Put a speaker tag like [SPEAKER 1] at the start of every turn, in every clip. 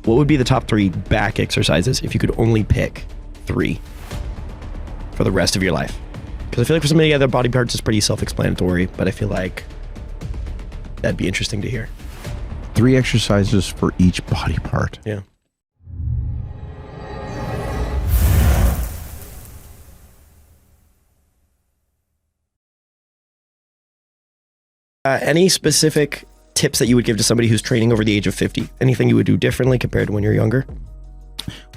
[SPEAKER 1] What would be the top 3 back exercises if you could only pick 3 for the rest of your life? Because I feel like for some of the other body parts, it's pretty self-explanatory, but I feel like that'd be interesting to hear.
[SPEAKER 2] 3 exercises for each body part.
[SPEAKER 1] Yeah. Any specific tips that you would give to somebody who's training over the age of 50? Anything you would do differently compared to when you're younger?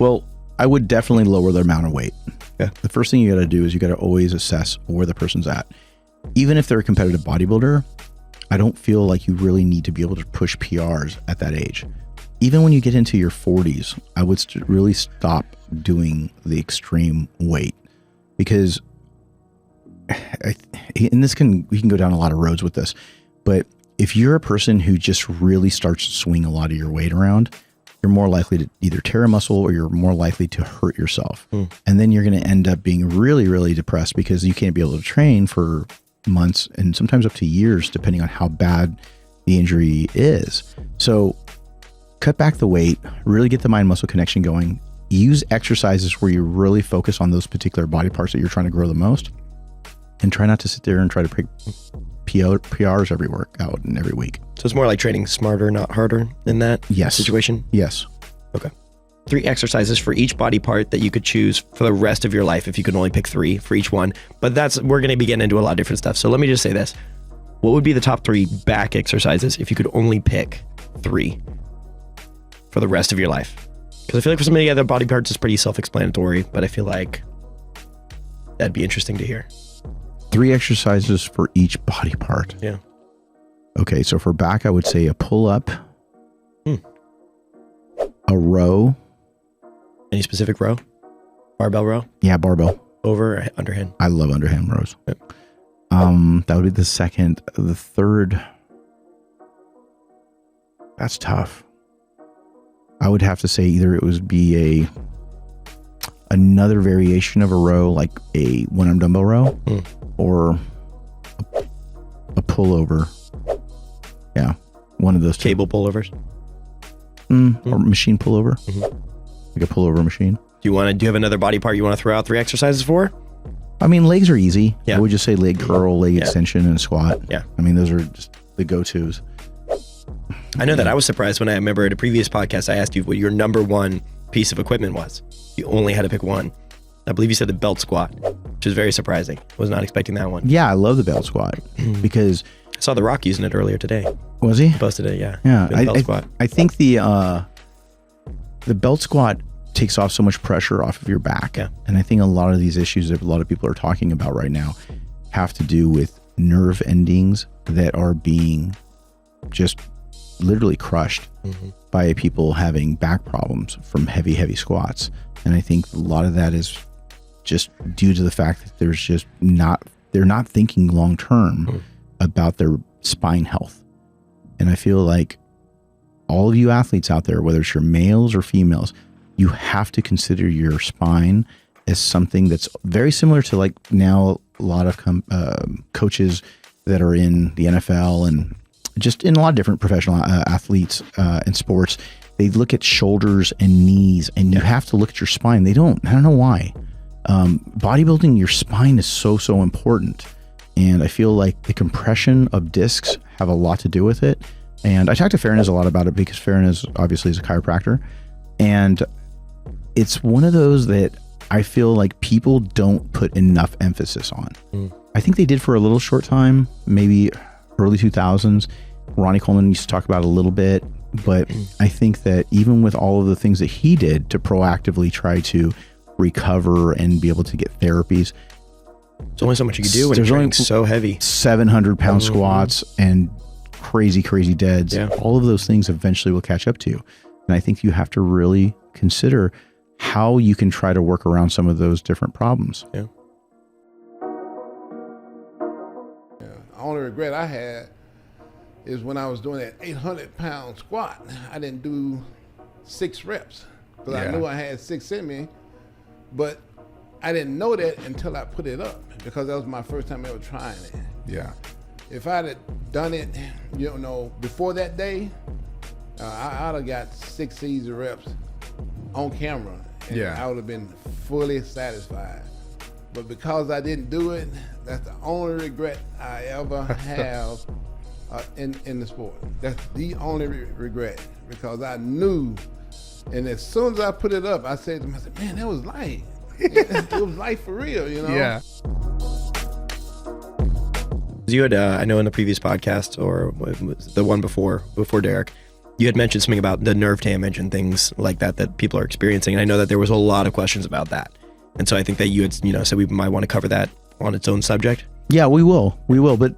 [SPEAKER 2] Well, I would definitely lower the amount of weight.
[SPEAKER 1] Yeah.
[SPEAKER 2] The first thing you got to do is you got to always assess where the person's at. Even if they're a competitive bodybuilder, I don't feel like you really need to be able to push PRs at that age. Even when you get into your 40s, I would really stop doing the extreme weight, because we can go down a lot of roads with this, but if you're a person who just really starts to swing a lot of your weight around, you're more likely to either tear a muscle or you're more likely to hurt yourself. And then you're going to end up being really, really depressed because you can't be able to train for months and sometimes up to years, depending on how bad the injury is. So cut back the weight, really get the mind muscle connection going, use exercises where you really focus on those particular body parts that you're trying to grow the most, and try not to sit there and try to pick PRs every workout and every week.
[SPEAKER 1] So it's more like training smarter, not harder in that situation?
[SPEAKER 2] Yes.
[SPEAKER 1] Okay. 3 exercises for each body part that you could choose for the rest of your life if you could only pick 3 for each one. But we're going to be getting into a lot of different stuff. So let me just say this. What would be the top 3 back exercises if you could only pick 3 for the rest of your life? Because I feel like for some of the other body parts, it's pretty self-explanatory, but I feel like that'd be interesting to hear.
[SPEAKER 2] 3 exercises for each body part.
[SPEAKER 1] Yeah.
[SPEAKER 2] Okay, so for back, I would say a pull-up, a row.
[SPEAKER 1] Any specific row? Barbell row?
[SPEAKER 2] Yeah, barbell.
[SPEAKER 1] Over or underhand?
[SPEAKER 2] I love underhand rows.
[SPEAKER 1] Yep.
[SPEAKER 2] That would be the second. The third, that's tough. I would have to say either it would be another variation of a row, like a one-arm dumbbell row, or a pullover. Yeah, one of those two.
[SPEAKER 1] Cable pullovers?
[SPEAKER 2] Or machine pullover. Like a pullover machine.
[SPEAKER 1] Do you have another body part you want to throw out 3 exercises for?
[SPEAKER 2] I mean, legs are easy.
[SPEAKER 1] Yeah.
[SPEAKER 2] I would just say leg curl, leg extension, and squat.
[SPEAKER 1] Yeah.
[SPEAKER 2] I mean, those are just the go-tos.
[SPEAKER 1] I know that I was surprised when I remember at a previous podcast, I asked you what your number 1 piece of equipment was. You only had to pick 1. I believe you said the belt squat, which is very surprising. Was not expecting that one.
[SPEAKER 2] Yeah, I love the belt squat because
[SPEAKER 1] I saw The Rock using it earlier today.
[SPEAKER 2] Was he?
[SPEAKER 1] He posted it, yeah.
[SPEAKER 2] Yeah,
[SPEAKER 1] belt squat.
[SPEAKER 2] I think the belt squat takes off so much pressure off of your back.
[SPEAKER 1] Yeah.
[SPEAKER 2] And I think a lot of these issues that a lot of people are talking about right now have to do with nerve endings that are being just literally crushed by people having back problems from heavy squats. And I think a lot of that is just due to the fact that they're not thinking long term about their spine health. And I feel like all of you athletes out there, whether it's your males or females, you have to consider your spine as something that's very similar to, like, now a lot of coaches that are in the NFL and just in a lot of different professional athletes and sports. They look at shoulders and knees, and you have to look at your spine. I don't know why. Bodybuilding, your spine is so important. And I feel like the compression of discs have a lot to do with it. And I talked to Farronez a lot about it because Farronez obviously is a chiropractor. And it's one of those that I feel like people don't put enough emphasis on. I think they did for a little short time, maybe early 2000s. Ronnie Coleman used to talk about it a little bit. But I think that even with all of the things that he did to proactively try to recover and be able to get therapies,
[SPEAKER 1] there's only so much you can do when you're training so heavy.
[SPEAKER 2] 700-pound squats and crazy deads. Yeah. All of those things eventually will catch up to you. And I think you have to really consider how you can try to work around some of those different problems.
[SPEAKER 1] Yeah.
[SPEAKER 3] The only regret I had is when I was doing that 800-pound squat. I didn't do 6 reps because I knew I had 6 in me, but I didn't know that until I put it up because that was my first time ever trying it.
[SPEAKER 4] Yeah.
[SPEAKER 3] If I'd have done it, before that day, I'd have got 6 easy reps on camera, and
[SPEAKER 4] Yeah.
[SPEAKER 3] I would have been fully satisfied. But because I didn't do it, that's the only regret I ever have in the sport. That's the only regret, because I knew, and as soon as I put it up, I said to myself, man, that was light. It was light for real, you know?
[SPEAKER 4] Yeah.
[SPEAKER 1] You had, I know in the previous podcast, or the one before Derek, you had mentioned something about the nerve damage and things like that people are experiencing. And I know that there was a lot of questions about that. And so I think that you had, said we might want to cover that on its own subject.
[SPEAKER 2] Yeah, we will. But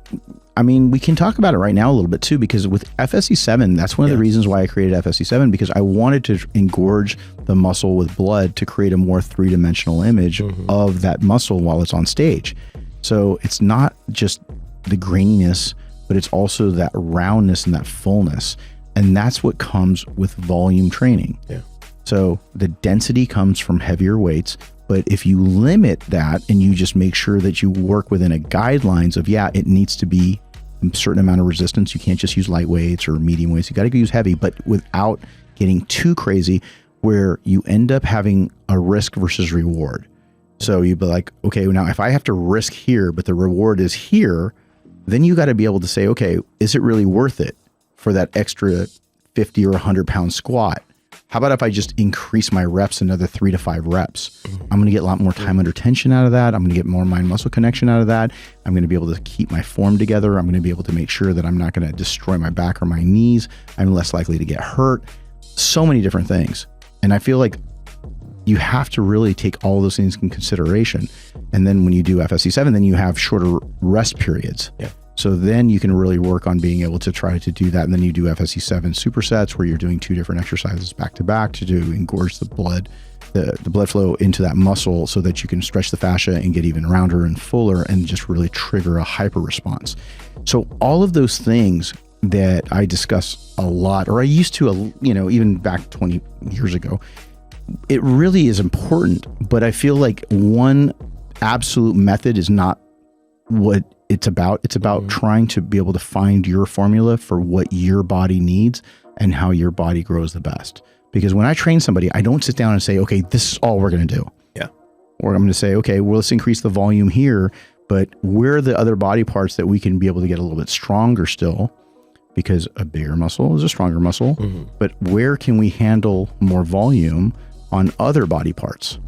[SPEAKER 2] I mean, we can talk about it right now a little bit too, because with FSC7, that's one of the reasons why I created FSC7, because I wanted to engorge the muscle with blood to create a more three-dimensional image of that muscle while it's on stage. So it's not just the graininess, but it's also that roundness and that fullness. And that's what comes with volume training.
[SPEAKER 1] Yeah.
[SPEAKER 2] So the density comes from heavier weights, but if you limit that and you just make sure that you work within a guidelines of, it needs to be a certain amount of resistance. You can't just use light weights or medium weights. You got to use heavy, but without getting too crazy where you end up having a risk versus reward. So you'd be like, okay, now if I have to risk here, but the reward is here, then you got to be able to say, okay, is it really worth it for that extra 50 or 100 pound squat? How about if I just increase my reps another 3 to 5 reps? I'm going to get a lot more time under tension out of that. I'm going to get more mind muscle connection out of that. I'm going to be able to keep my form together. I'm going to be able to make sure that I'm not going to destroy my back or my knees. I'm less likely to get hurt. So many different things. And I feel like you have to really take all those things in consideration. And then when you do FSC7, then you have shorter rest periods.
[SPEAKER 1] Yeah.
[SPEAKER 2] So then you can really work on being able to try to do that. And then you do FSC7 supersets where you're doing 2 different exercises back to back to engorge the blood, the blood flow into that muscle so that you can stretch the fascia and get even rounder and fuller and just really trigger a hyper response. So all of those things that I discuss a lot, or I used to, even back 20 years ago, it really is important, but I feel like one absolute method is not what it's about. It's about trying to be able to find your formula for what your body needs and how your body grows the best. Because when I train somebody, I don't sit down and say, okay, this is all we're going to do.
[SPEAKER 1] Yeah.
[SPEAKER 2] Or I'm going to say, okay, well, let's increase the volume here, but where are the other body parts that we can be able to get a little bit stronger still? Because a bigger muscle is a stronger muscle, but where can we handle more volume on other body parts?